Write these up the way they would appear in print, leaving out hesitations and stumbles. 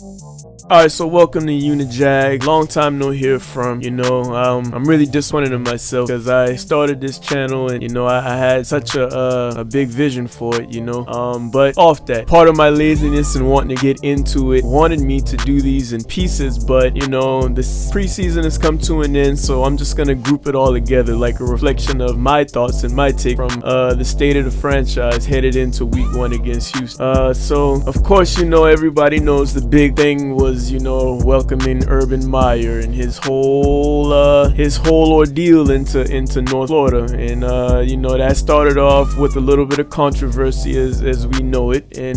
Alright, so welcome to Unijag. Long time no hear from. I'm really disappointed in myself because I started this channel and I had such a big vision for it, but off that, part of my laziness and wanting to get into it wanted me to do these in pieces, but this preseason has come to an end, so I'm just gonna group it all together like a reflection of my thoughts and my take from the state of the franchise headed into week 1 against Houston. So of course, everybody knows the big thing was welcoming Urban Meyer and his whole ordeal into North Florida, and that started off with a little bit of controversy as we know it, and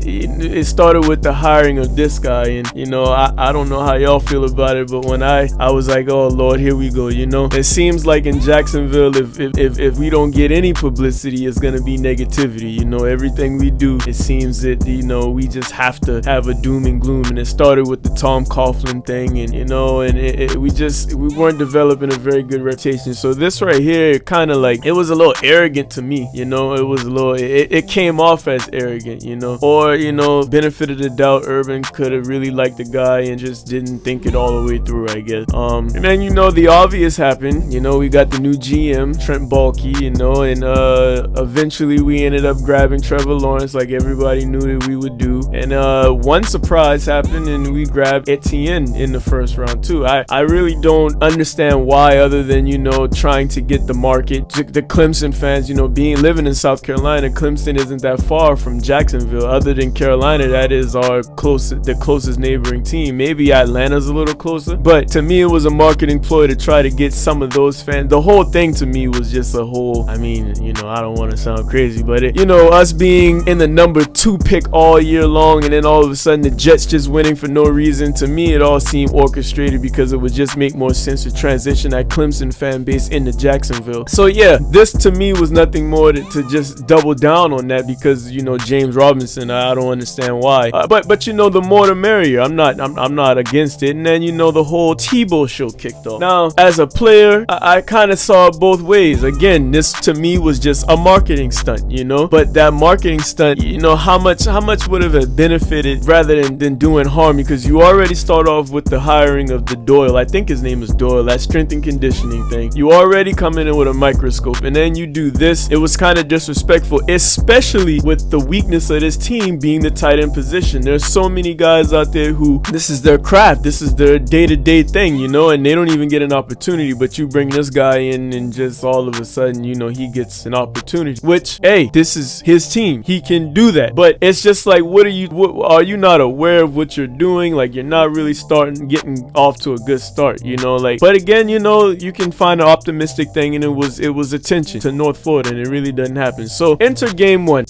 it started with the hiring of this guy, and I don't know how y'all feel about it, but when I was like, oh Lord, here we go. It seems like in Jacksonville, if we don't get any publicity, it's gonna be negativity. Everything we do, it seems that we just have to have a doom and gloom, and it started with the Tom Coughlin thing, and we weren't developing a very good reputation. So this right here, kind of like, it was a little arrogant to me. It was a little, it came off as arrogant, or benefit of the doubt, Urban could have really liked the guy and just didn't think it all the way through, I guess. And then the obvious happened. We got the new GM, Trent Baalke, and eventually we ended up grabbing Trevor Lawrence like everybody knew that we would do, and one surprise happened and we grabbed Etienne in the first round too. I really don't understand why, other than trying to get the market. The Clemson fans, living in South Carolina, Clemson isn't that far from Jacksonville. Other than Carolina, that is the closest neighboring team. Maybe Atlanta's a little closer, but to me it was a marketing ploy to try to get some of those fans. The whole thing to me was just a whole, I don't want to sound crazy, but us being in the number 2 pick all year long, and then all of a sudden the Jets just winning for no reason. To me, it all seemed orchestrated because it would just make more sense to transition that Clemson fan base into Jacksonville. So yeah, this to me was nothing more to just double down on that, because James Robinson, I don't understand why. But the more the merrier. I'm not against it. And then the whole Tebow show kicked off. Now, as a player, I kind of saw it both ways. Again, this to me was just a marketing stunt, but that marketing stunt, how much would have benefited rather than doing harm, because you already start off with the hiring of the Doyle, I think his name is Doyle, that strength and conditioning thing. You already come in with a microscope, and then you do this. It was kind of disrespectful, especially with the weakness of this team being the tight end position. There's so many guys out there who this is their craft, this is their day-to-day thing, and they don't even get an opportunity, but you bring this guy in and just all of a sudden, he gets an opportunity, which, hey, this is his team, he can do that. But it's just like, are you not aware of what you're doing? Like, you're not really getting off to a good start, but again, you can find an optimistic thing, and it was attention to North Florida, and it really doesn't happen. So enter game 1.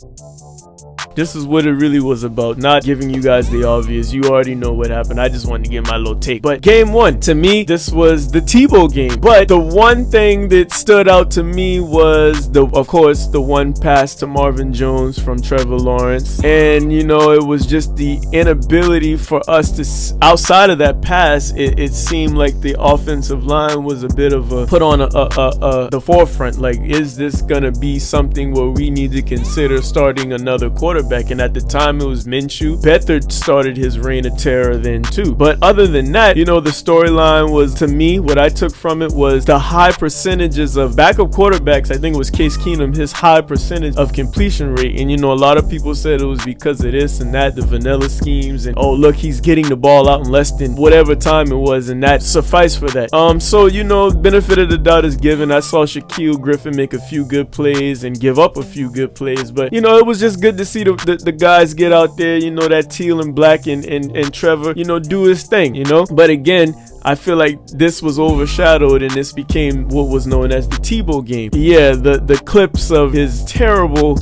This is what it really was about, not giving you guys the obvious. You already know what happened. I just wanted to get my little take. But game 1, to me, this was the Tebow game. But the one thing that stood out to me was, of course, the one pass to Marvin Jones from Trevor Lawrence. And, it was just the inability for us to, outside of that pass, it seemed like the offensive line was a bit of a put on the forefront. Like, is this going to be something where we need to consider starting another quarterback? And at the time it was Minshew. Beathard started his reign of terror then too. But other than that, the storyline was, to me, what I took from it was the high percentages of backup quarterbacks. I think it was Case Keenum, his high percentage of completion rate. And a lot of people said it was because of this and that, the vanilla schemes, and oh look, he's getting the ball out in less than whatever time it was, and that sufficed for that. So benefit of the doubt is given. I saw Shaquille Griffin make a few good plays and give up a few good plays, but it was just good to see the guys get out there, that teal and black and Trevor, do his thing, But again, I feel like this was overshadowed, and this became what was known as the Tebow game. Yeah, the clips of his terrible,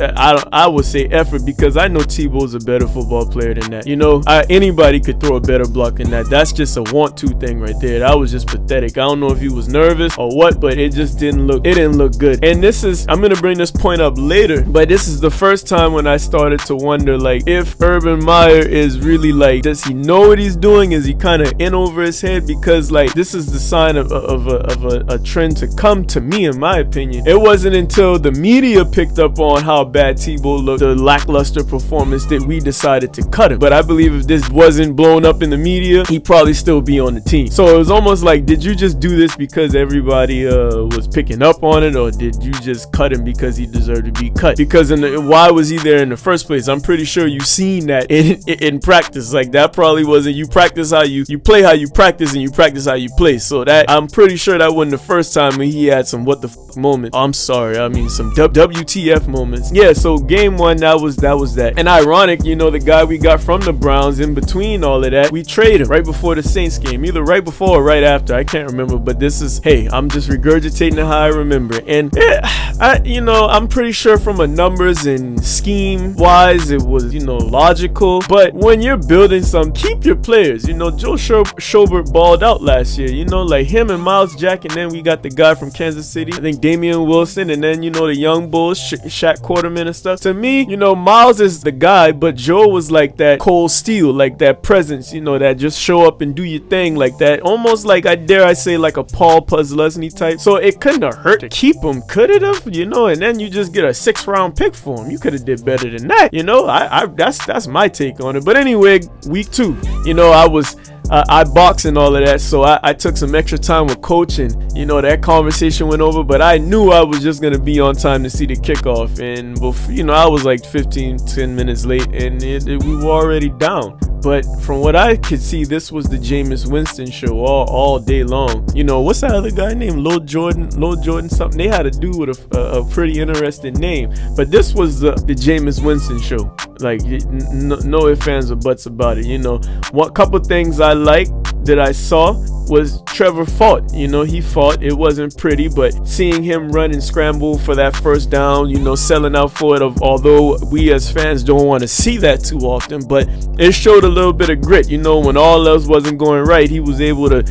I would say effort, because I know Tebow's a better football player than that. Anybody could throw a better block than that. That's just a want-to thing right there. That was just pathetic. I don't know if he was nervous or what, but it just didn't look good. And I'm gonna bring this point up later, but this is the first first time when I started to wonder, like, if Urban Meyer is really, like, does he know what he's doing? Is he kind of in over his head? Because, like, this is the sign of a trend to come, to me, in my opinion. It wasn't until the media picked up on how bad Tebow looked, the lackluster performance, that we decided to cut him. But I believe if this wasn't blown up in the media, he'd probably still be on the team. So it was almost like, did you just do this because everybody was picking up on it, or did you just cut him because he deserved to be cut? Because why was he there in the first place? I'm pretty sure you've seen that in practice. Like, that probably wasn't, you practice how you play how you practice, and you practice how you play. So that, I'm pretty sure that wasn't the first time when he had some what the f moments. I'm sorry, I mean some WTF moments. Yeah, so game one, that was that. And ironic, you know, the guy we got from the Browns, in between all of that, we traded him right before the Saints game, either right before or right after, I can't remember. But this is, hey, I'm just regurgitating how I remember. And I'm pretty sure from a numbers and scheme wise, it was, logical. But when you're building some, keep your players. Joe Schobert balled out last year, like him and Miles Jack, and then we got the guy from Kansas City, I think Damian Wilson, and then the young bulls, Shaq Quarterman and stuff. To me, Miles is the guy, but Joe was like that cold steel, like that presence, that just show up and do your thing, like that, almost like, I dare I say, like a Paul Puzzlesny type. So it couldn't have hurt to keep him, could it have? And then you just get a 6th round pick for him. You could have did better than that. That's my take on it. But anyway, week 2, I boxed and all of that, so I took some extra time with coach, and that conversation went over. But I knew I was just gonna be on time to see the kickoff, and before, I was like 10 minutes late, and we were already down. But from what I could see, this was the Jameis Winston show all day long. What's that other guy named Lil Jordan something? They had to do with a pretty interesting name. But this was the Jameis Winston show. Like, no ifs, ands, or buts about it. One couple things I liked that I saw was Trevor fought. He fought. It wasn't pretty, but seeing him run and scramble for that first down, selling out for it, although we as fans don't want to see that too often, but it showed a little bit of grit. When all else wasn't going right, he was able to,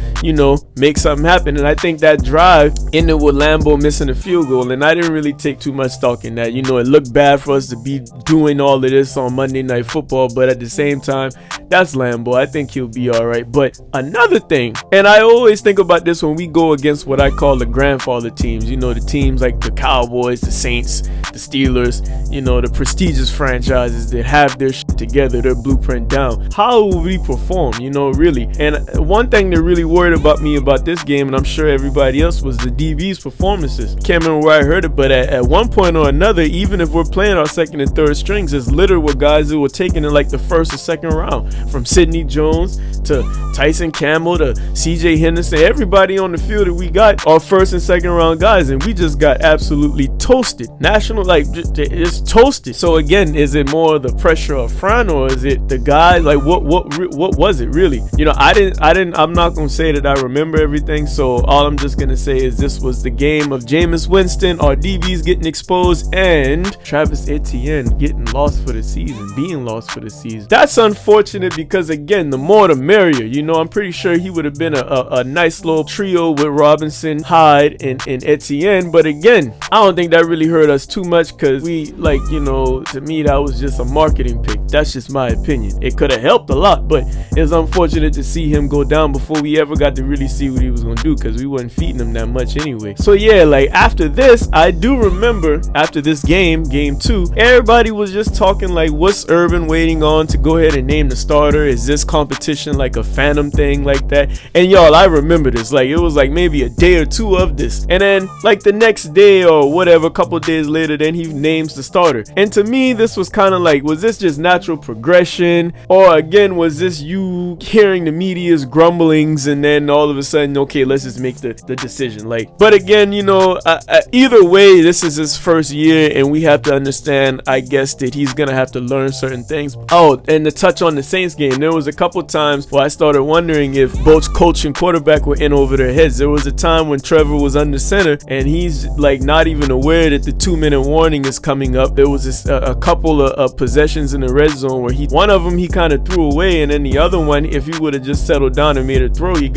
make something happen. And I think that drive ended with Lambeau missing a field goal, and I didn't really take too much stock in that. It looked bad for us to be doing all of this on Monday Night Football, but at the same time, that's Lambeau. I think he'll be all right. But another thing, and I always think about this when we go against what I call the grandfather teams, the teams like the Cowboys, the Saints, the Steelers, the prestigious franchises that have their shit together, their blueprint down. How will we perform, really? And one thing that really worried about me about this game, and I'm sure everybody else, was the DB's performances. Can't remember where I heard it, but at one point or another, even if we're playing our second and third strings, it's littered with guys who were taken in like the 1st or 2nd round, from Sidney Jones to Tyson Campbell to CJ Henderson. Everybody on the field that we got are 1st and 2nd round guys, and we just got absolutely toasted. Just toasted. So again, is it more the pressure of front, or is it the guy? Like, what was it really? I'm not gonna say that I remember everything, so all I'm just gonna say is this was the game of Jameis Winston, our DBs getting exposed, and Travis Etienne getting lost for the season, being lost for the season. That's unfortunate, because again, the more the merrier. I'm pretty sure he would have been a nice little trio with Robinson, Hyde, and Etienne. But again, I don't think that really hurt us too much, because we, to me, that was just a marketing pick. That's just my opinion. It could have helped a lot, but it's unfortunate to see him go down before we ever got to really see what he was going to do, because we wasn't feeding him that much anyway. So yeah, after this, I do remember after this game 2, everybody was just talking like, what's Urban waiting on to go ahead and name the starter? Is this competition like a phantom thing like that? And y'all, I remember this. It was like maybe a day or 2 of this, and then like the next day or whatever, a couple days later, then he names the starter. And to me, this was kind of like, was this just natural progression, or again, was this you hearing the media's grumblings and then all of a sudden, okay, let's just make the decision? But again, either way, this is his first year, and we have to understand, I guess, that he's gonna have to learn certain things. Oh, and to touch on the Saints Saints game, there was a couple times where I started wondering if both coach and quarterback were in over their heads. There was a time when Trevor was under center and he's like not even aware that the 2-minute warning is coming up. There was a couple of possessions in the red zone where one of them he kind of threw away, and then the other one, if he would have just settled down and made a throw, he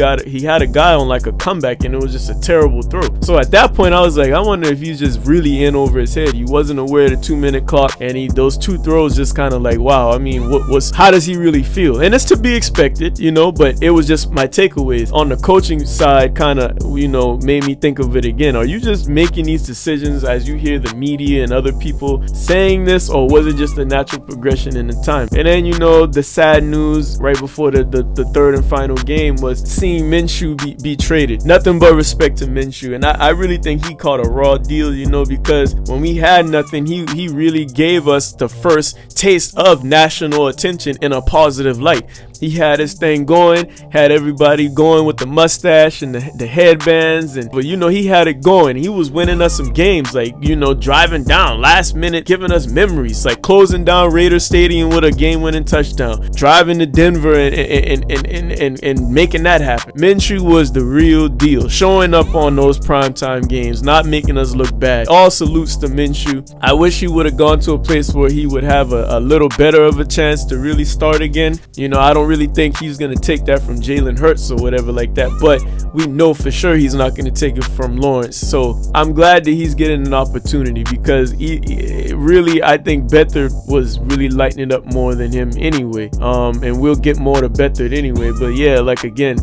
had a guy on like a comeback, and it was just a terrible throw. So at that point I was like, I wonder if he's just really in over his head. He wasn't aware of the 2-minute clock, and those 2 throws just kind of like, wow, I mean, how does he really feel? And it's to be expected, you know, but it was just my takeaways on the coaching side kind of, you know, made me think of it again. Are you just making these decisions as you hear the media and other people saying this, or was it just a natural progression in the time? And then, you know, the sad news right before the third and final game was seeing Minshew be traded. Nothing but respect to Minshew, and I really think he caught a raw deal, you know, because when we had nothing, he really gave us the first taste of national attention in a positive light. He had his thing going, had everybody going with the mustache and the headbands, but you know, he had it going. He was winning us some games, like, you know, driving down last minute, giving us memories, like closing down Raiders Stadium with a game-winning touchdown, driving to Denver and making that happen. Minshew was the real deal, showing up on those primetime games, not making us look bad. All salutes to Minshew. I wish he would have gone to a place where he would have a little better of a chance to really start again. You know, I don't really think he's going to take that from Jalen Hurts or whatever like that, but we know for sure he's not going to take it from Lawrence. So I'm glad that he's getting an opportunity, because he really, I think Beathard was really lighting it up more than him anyway. And we'll get more to Beathard anyway. But yeah, like again,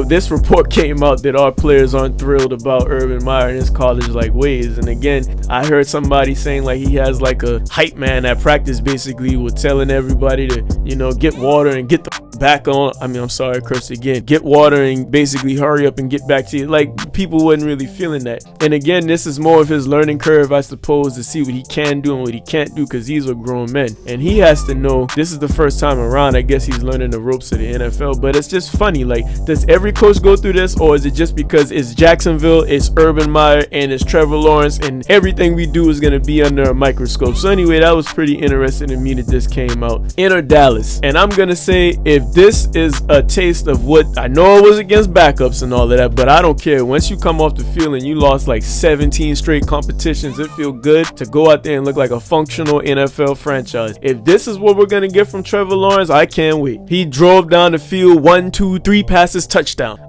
this report came out that our players aren't thrilled about Urban Meyer and his college-like ways. And again, I heard somebody saying like he has like a hype man at practice, basically, with telling everybody to, you know, get water and get the back on. I mean, I'm sorry, I cursed again. Get water and basically hurry up and get back to you. Like, people wasn't really feeling that. And again, this is more of his learning curve, I suppose, to see what he can do and what he can't do, because these are grown men. And he has to know this is the first time around. I guess he's learning the ropes of the NFL. But it's just funny. Like, does every coach go through this, or is it just because it's Jacksonville, it's Urban Meyer, and it's Trevor Lawrence, and everything we do is going to be under a microscope? So anyway, that was pretty interesting to me that this came out. Enter Dallas. And I'm going to say, if this is a taste of what I know, it was against backups and all of that, but I don't care. Once you come off the field and you lost like 17 straight competitions, it feels good to go out there and look like a functional NFL franchise. If this is what we're going to get from Trevor Lawrence, I can't wait. He drove down the field, 1, 2, 3 passes, touchdown.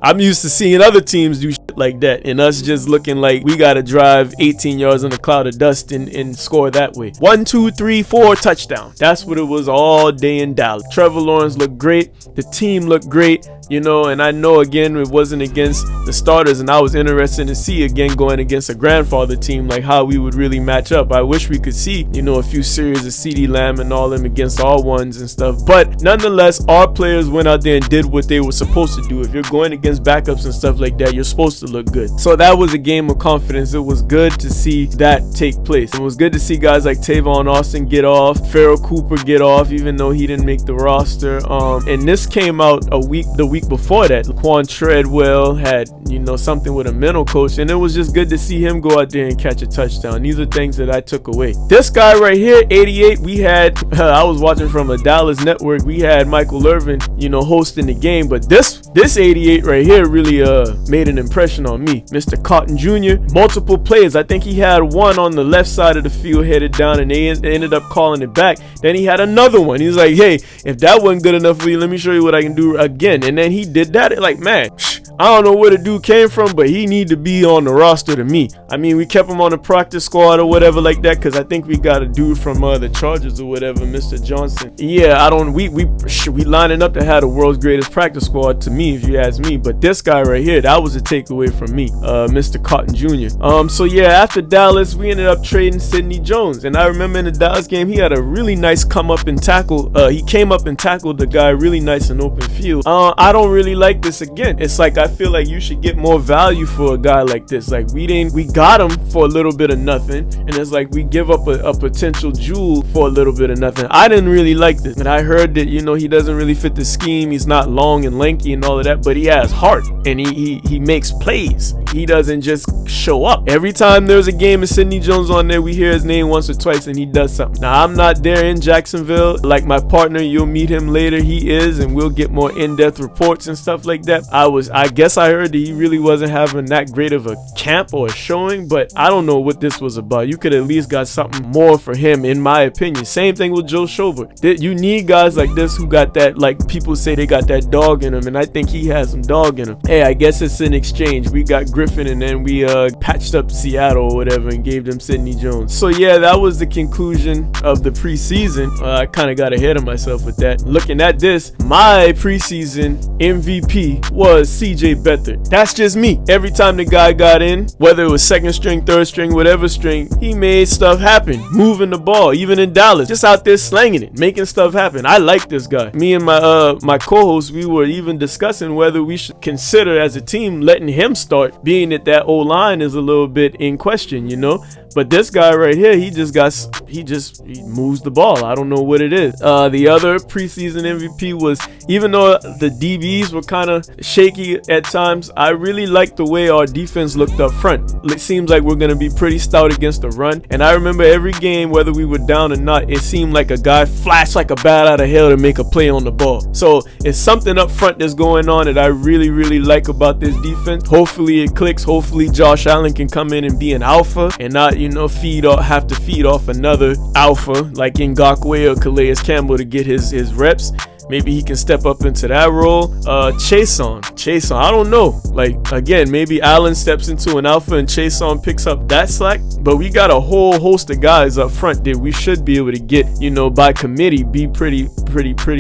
I'm used to seeing other teams do shit like that, and us just looking like we got to drive 18 yards in a cloud of dust and score that way. 1, 2, 3, 4, touchdown. That's what it was all day in Dallas. Trevor Lawrence looked great. The team looked great. You know, and I know again it wasn't against the starters, and I was interested to see again going against a grandfather team, like how we would really match up. I wish we could see, you know, a few series of CeeDee Lamb and all them against all ones and stuff, but nonetheless, our players went out there and did what they were supposed to do. If you're going against backups and stuff like that, you're supposed to look good. So that was a game of confidence. It was good to see that take place. It was good to see guys like Tavon Austin get off, Farrell Cooper get off, even though he didn't make the roster. And this came out the week before that. Laquan Treadwell had, you know, something with a mental coach, and it was just good to see him go out there and catch a touchdown. These are things that I took away. This guy right here, 88, we had, I was watching from a Dallas network, we had Michael Irvin, you know, hosting the game, but this 88 right here really made an impression on me. Mr. Cotton Jr., multiple plays. I think he had one on the left side of the field headed down, and they ended up calling it back. Then he had another one. He was like, hey, if that wasn't good enough for you, let me show you what I can do again. And then he did that. Like, man, I don't know where the dude came from, but he need to be on the roster to me. I mean, we kept him on the practice squad or whatever like that, because I think we got a dude from the Chargers or whatever, Mr. Johnson. Yeah, we lining up to have the world's greatest practice squad to me, if you ask me. But this guy right here, that was a takeaway from me, Mr. Cotton Jr. So yeah, after Dallas, we ended up trading Sidney Jones, and I remember in the Dallas game, he had a really nice come up and tackle. He came up and tackled the guy really nice in open field. I don't really like this again. It's like I feel like you should get more value for a guy like this. Like we got him for a little bit of nothing, and it's like we give up a potential jewel for a little bit of nothing. I didn't really like this, and I heard that, you know, he doesn't really fit the scheme. He's not long and lanky and all of that, but he has heart, and he makes plays. plays. He doesn't just show up. Every time there's a game and Sidney Jones on there, we hear his name once or twice and he does something. Now, I'm not there in Jacksonville. Like my partner, you'll meet him later. He is, and we'll get more in-depth reports and stuff like that. I guess I heard that he really wasn't having that great of a camp or a showing, but I don't know what this was about. You could at least got something more for him, in my opinion. Same thing with Joe Schobert. You need guys like this who got that, like people say they got that dog in them, and I think he has some dog in him. Hey, I guess it's an exchange. We got Griffin and then we patched up Seattle or whatever and gave them Sidney Jones. So yeah, that was the conclusion of the preseason. I kind of got ahead of myself with that. Looking at this, my preseason MVP was CJ Beathard. That's just me. Every time the guy got in, whether it was second string, third string, whatever string, he made stuff happen, moving the ball, even in Dallas, just out there slanging it, making stuff happen. I like this guy. Me and my co-host, we were even discussing whether we should consider as a team letting him start, being that O-line is a little bit in question, you know. But this guy right here, he moves the ball. I don't know what it is. The other preseason MVP was, even though the DBs were kind of shaky at times, I really liked the way our defense looked up front. It seems like we're going to be pretty stout against the run. And I remember every game, whether we were down or not, it seemed like a guy flashed like a bat out of hell to make a play on the ball. So it's something up front that's going on that I really, really like about this defense. Hopefully it clicks. Hopefully Josh Allen can come in and be an alpha and not, have to feed off another alpha like Ngakoue or Calais Campbell to get his reps. Maybe he can step up into that role. Chason, I don't know. Like, again, maybe Allen steps into an alpha and Chason picks up that slack. But we got a whole host of guys up front that we should be able to get, by committee, be pretty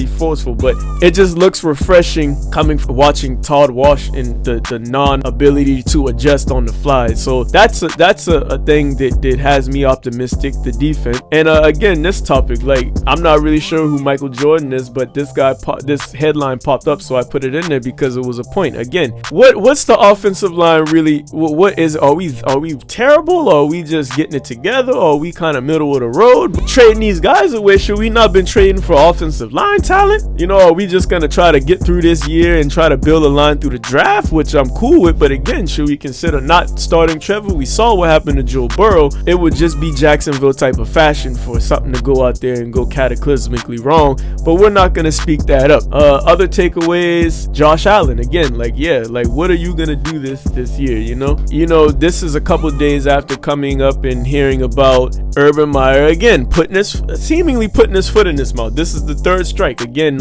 forceful. But it just looks refreshing coming from watching Todd Wash and the non-ability to adjust on the fly. So that's a thing that has me optimistic, the defense. And again, this topic, like, I'm not really sure who Michael Jordan is, but this headline popped up, so I put it in there because it was a point. Again, what's the offensive line really? What is? Are we terrible? Or are we just getting it together? Or are we kind of middle of the road? Trading these guys away? Should we not been trading for offensive line talent? Are we just gonna try to get through this year and try to build a line through the draft, which I'm cool with? But again, should we consider not starting Trevor? We saw what happened to Joe Burrow. It would just be Jacksonville type of fashion for something to go out there and go cataclysmically wrong. But we're not gonna speak that up. Other takeaways, Josh Allen again, what are you gonna do this year? This is a couple days after coming up and hearing about Urban Meyer again seemingly putting his foot in his mouth. This is the third strike again.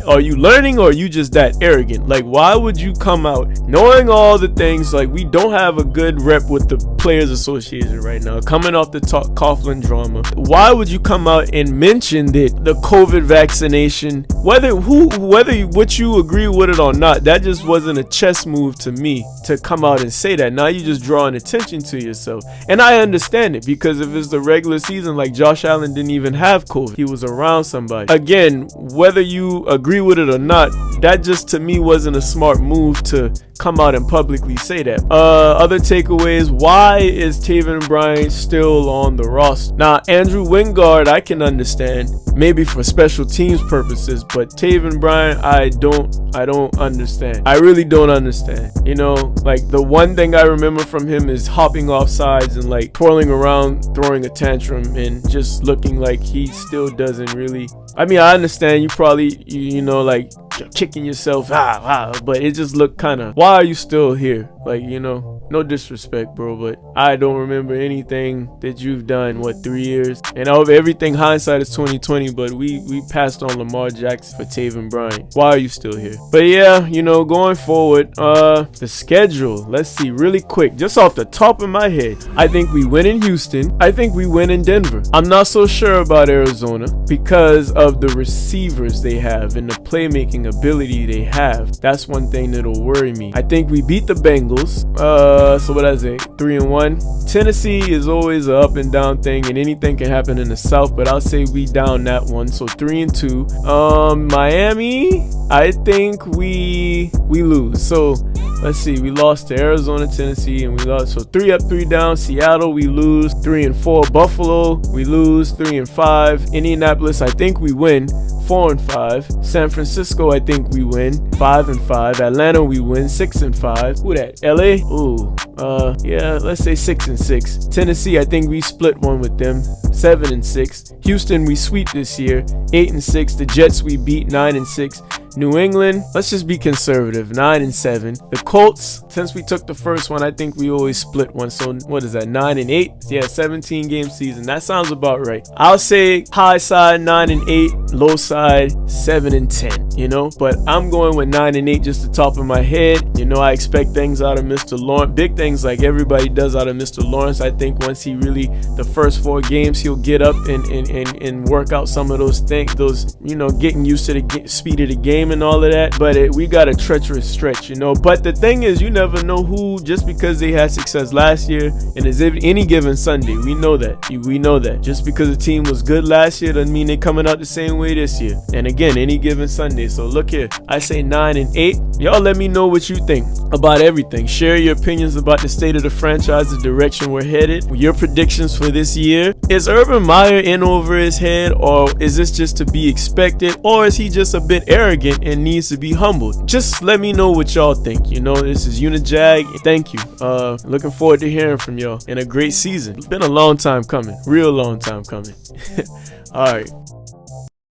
Are you learning or are you just that arrogant? Like, why would you come out knowing all the things? Like, we don't have a good rep with the Players Association right now, coming off the Coughlin drama. Why would you come out and mention that the COVID vaccination, whether what you agree with it or not, that just wasn't a chess move to me to come out and say that. Now you're just drawing attention to yourself. And I understand it, because if it's the regular season, like Josh Allen didn't even have COVID. He was around somebody. Again, whether you agree with it or not, that just to me wasn't a smart move to come out and publicly say that. Other takeaways, why is Taven Bryan still on the roster? Now, Andrew Wingard, I can understand, maybe for special teams purposes, but Taven Bryan, I don't understand. I really don't understand. Like, the one thing I remember from him is hopping off sides and like twirling around, throwing a tantrum, and just looking like he still doesn't really. I mean, I understand you probably, like kicking yourself, but it just looked kind of, why are you still here? Like, no disrespect, bro, but I don't remember anything that you've done, 3 years? And over everything, hindsight is 2020, but we passed on Lamar Jackson for Taven Bryan. Why are you still here? But yeah, going forward, the schedule, let's see, really quick, just off the top of my head, I think we win in Houston. I think we win in Denver. I'm not so sure about Arizona because of the receivers they have and the playmaking ability they have. That's one thing that'll worry me. I think we beat the Bengals. So what I say, 3-1. Tennessee is always an up and down thing, and anything can happen in the South, but I'll say we down that one, so 3-2. Miami, I think we lose. So let's see, we lost to Arizona, Tennessee, and we lost. So 3 up, 3 down. Seattle, we lose. 3-4. Buffalo, we lose. 3-5. Indianapolis, I think we win. 4-5. San Francisco, I think we win 5-5. Atlanta, we win 6-5. Who that? LA? Ooh. Yeah, let's say 6-6. Tennessee, I think we split one with them, 7-6. Houston, we sweep this year, 8-6. The Jets, we beat 9-6. New England, let's just be conservative, 9-7. The Colts, since we took the first one, I think we always split one. So what is that, 9-8? Yeah, 17 game season. That sounds about right. I'll say high side 9-8, low side 7-10. You know, but I'm going with 9-8 just the top of my head. You know, I expect things out of Mr. Lawrence, big things like everybody does out of Mr. Lawrence. I think once he really, the first 4 games, he'll get up and work out some of those things, those, you know, getting used to the speed of the game and all of that. But we got a treacherous stretch, you know. But the thing is, you never know who, just because they had success last year, and as if any given Sunday, we know that. We know that. Just because the team was good last year doesn't mean they're coming out the same way this year. And again, any given Sunday. So look here, I say 9-8. Y'all let me know what you think about everything. Share your opinions about the state of the franchise, the direction we're headed, your predictions for this year. Is Urban Meyer in over his head, or is this just to be expected, or is he just a bit arrogant and needs to be humbled? Just let me know what y'all think. You know, this is Unijag. Thank you. Looking forward to hearing from y'all, and a great season. It's been a long time coming, real long time coming. All right.